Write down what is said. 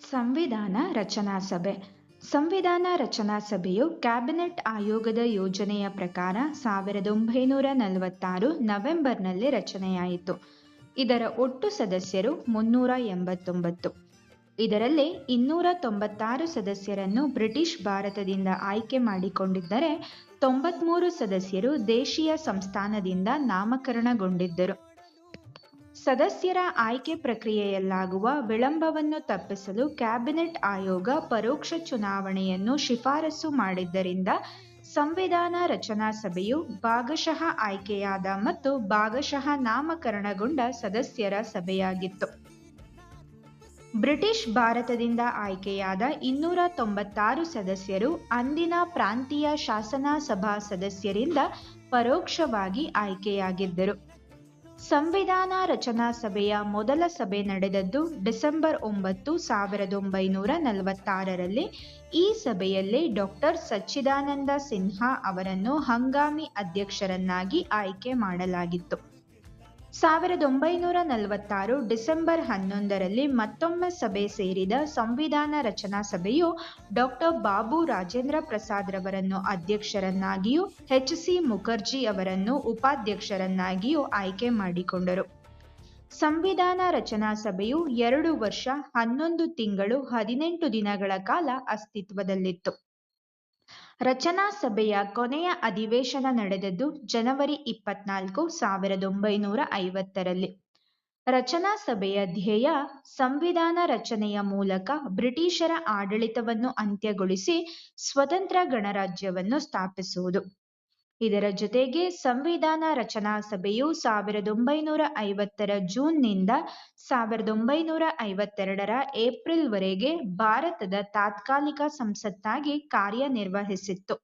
ಸಂವಿಧಾನ ರಚನಾ ಸಭೆ. ಸಂವಿಧಾನ ರಚನಾ ಸಭೆಯು ಕ್ಯಾಬಿನೆಟ್ ಆಯೋಗದ ಯೋಜನೆಯ ಪ್ರಕಾರ 1946 ನವೆಂಬರ್ನಲ್ಲಿ ರಚನೆಯಾಯಿತು. ಇದರ ಒಟ್ಟು ಸದಸ್ಯರು 389. ಇದರಲ್ಲಿ 296 ಸದಸ್ಯರನ್ನು ಬ್ರಿಟಿಷ್ ಭಾರತದಿಂದ ಆಯ್ಕೆ ಮಾಡಿಕೊಂಡಿದ್ದರೆ 93 ಸದಸ್ಯರು ದೇಶೀಯ ಸಂಸ್ಥಾನದಿಂದ ನಾಮಕರಣಗೊಂಡಿದ್ದರು. ಸದಸ್ಯರ ಆಯ್ಕೆ ಪ್ರಕ್ರಿಯೆಯಲ್ಲಾಗುವ ವಿಳಂಬವನ್ನು ತಪ್ಪಿಸಲು ಕ್ಯಾಬಿನೆಟ್ ಆಯೋಗ ಪರೋಕ್ಷ ಚುನಾವಣೆಯನ್ನು ಶಿಫಾರಸು ಮಾಡಿದ್ದರಿಂದ ಸಂವಿಧಾನ ರಚನಾ ಸಭೆಯು ಭಾಗಶಃ ಆಯ್ಕೆಯಾದ ಮತ್ತು ಭಾಗಶಃ ನಾಮಕರಣಗೊಂಡ ಸದಸ್ಯರ ಸಭೆಯಾಗಿತ್ತು. ಬ್ರಿಟಿಷ್ ಭಾರತದಿಂದ ಆಯ್ಕೆಯಾದ 296 ಸದಸ್ಯರು ಅಂದಿನ ಪ್ರಾಂತೀಯ ಶಾಸನ ಸಭಾ ಸದಸ್ಯರಿಂದ ಪರೋಕ್ಷವಾಗಿ ಆಯ್ಕೆಯಾಗಿದ್ದರು. ಸಂವಿಧಾನ ರಚನಾ ಸಭೆಯ ಮೊದಲ ಸಭೆ ನಡೆದದ್ದು ಡಿಸೆಂಬರ್ 9, 1946ರಲ್ಲಿ. ಈ ಸಭೆಯಲ್ಲಿ ಡಾಕ್ಟರ್ ಸಚ್ಚಿದಾನಂದ ಸಿನ್ಹಾ ಅವರನ್ನು ಹಂಗಾಮಿ ಅಧ್ಯಕ್ಷರನ್ನಾಗಿ ಆಯ್ಕೆ ಮಾಡಲಾಗಿತ್ತು. 1946 ಡಿಸೆಂಬರ್ 11ರಲ್ಲಿ ಮತ್ತೊಮ್ಮೆ ಸಭೆ ಸೇರಿದ ಸಂವಿಧಾನ ರಚನಾ ಸಭೆಯು ಡಾಕ್ಟರ್ ಬಾಬು ರಾಜೇಂದ್ರ ಪ್ರಸಾದ್ ರವರನ್ನು ಅಧ್ಯಕ್ಷರನ್ನಾಗಿಯೂ ಎಚ್.ಸಿ. ಮುಖರ್ಜಿ ಅವರನ್ನು ಉಪಾಧ್ಯಕ್ಷರನ್ನಾಗಿಯೂ ಆಯ್ಕೆ ಮಾಡಿಕೊಂಡರು. ಸಂವಿಧಾನ ರಚನಾ ಸಭೆಯು 2 ವರ್ಷ 11 ತಿಂಗಳು 18 ದಿನಗಳ ಕಾಲ ಅಸ್ತಿತ್ವದಲ್ಲಿತ್ತು. ರಚನಾ ಸಭೆಯ ಕೊನೆಯ ಅಧಿವೇಶನ ನಡೆದದ್ದು ಜನವರಿ 24, 1950ರಲ್ಲಿ. ರಚನಾ ಸಭೆಯ ಧ್ಯೇಯ ಸಂವಿಧಾನ ರಚನೆಯ ಮೂಲಕ ಬ್ರಿಟಿಷರ ಆಡಳಿತವನ್ನು ಅಂತ್ಯಗೊಳಿಸಿ ಸ್ವತಂತ್ರ ಗಣರಾಜ್ಯವನ್ನು ಸ್ಥಾಪಿಸುವುದು. ಇದರ ಜೊತೆಗೆ ಸಂವಿಧಾನ ರಚನಾ ಸಭೆಯು 1950ರ ಜೂನ್ನಿಂದ 1952ರ ಏಪ್ರಿಲ್ ವರೆಗೆ ಭಾರತದ ತಾತ್ಕಾಲಿಕ ಸಂಸತ್ತಾಗಿ ಕಾರ್ಯನಿರ್ವಹಿಸಿತ್ತು.